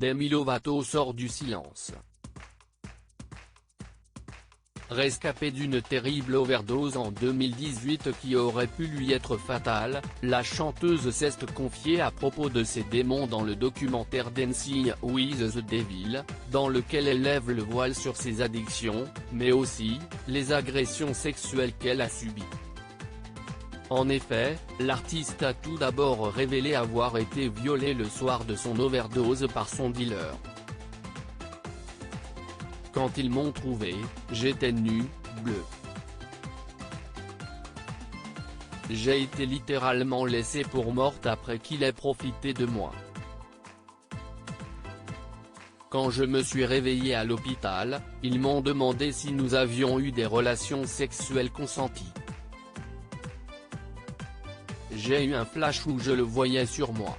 Demi Lovato sort du silence. Rescapée d'une terrible overdose en 2018 qui aurait pu lui être fatale, la chanteuse s'est confiée à propos de ses démons dans le documentaire Dancing with the Devil, dans lequel elle lève le voile sur ses addictions, mais aussi, les agressions sexuelles qu'elle a subies. En effet, l'artiste a tout d'abord révélé avoir été violée le soir de son overdose par son dealer. Quand ils m'ont trouvé, j'étais nu, bleu. J'ai été littéralement laissée pour morte après qu'il ait profité de moi. Quand je me suis réveillée à l'hôpital, ils m'ont demandé si nous avions eu des relations sexuelles consenties. J'ai eu un flash où je le voyais sur moi.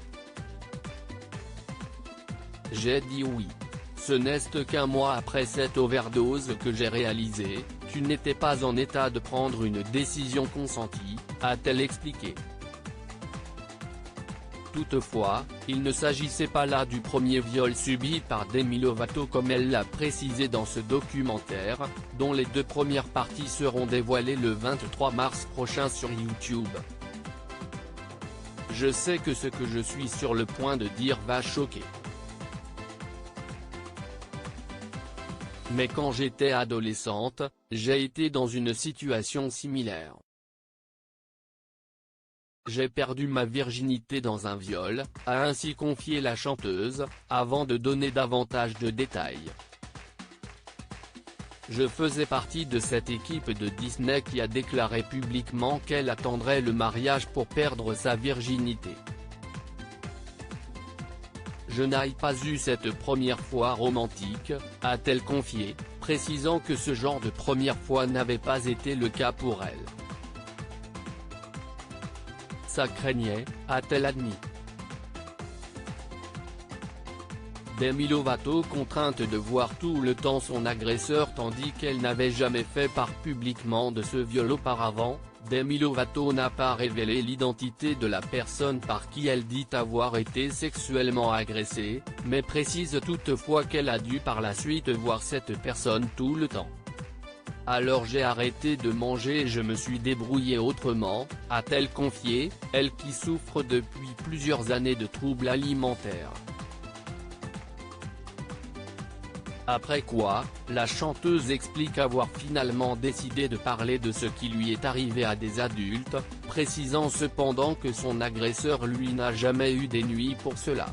J'ai dit oui. Ce n'est qu'un mois après cette overdose que j'ai réalisé, tu n'étais pas en état de prendre une décision consentie, a-t-elle expliqué. Toutefois, il ne s'agissait pas là du premier viol subi par Demi Lovato comme elle l'a précisé dans ce documentaire, dont les 2 premières parties seront dévoilées le 23 mars prochain sur YouTube. Je sais que ce que je suis sur le point de dire va choquer. Mais quand j'étais adolescente, j'ai été dans une situation similaire. J'ai perdu ma virginité dans un viol, a ainsi confié la chanteuse, avant de donner davantage de détails. Je faisais partie de cette équipe de Disney qui a déclaré publiquement qu'elle attendrait le mariage pour perdre sa virginité. Je n'ai pas eu cette première fois romantique, a-t-elle confié, précisant que ce genre de première fois n'avait pas été le cas pour elle. Ça craignait, a-t-elle admis. Demi Lovato contrainte de voir tout le temps son agresseur tandis qu'elle n'avait jamais fait part publiquement de ce viol auparavant. Demi Lovato n'a pas révélé l'identité de la personne par qui elle dit avoir été sexuellement agressée, mais précise toutefois qu'elle a dû par la suite voir cette personne tout le temps. Alors j'ai arrêté de manger et je me suis débrouillée autrement, a-t-elle confié, elle qui souffre depuis plusieurs années de troubles alimentaires. Après quoi, la chanteuse explique avoir finalement décidé de parler de ce qui lui est arrivé à des adultes, précisant cependant que son agresseur lui n'a jamais eu des nuits pour cela.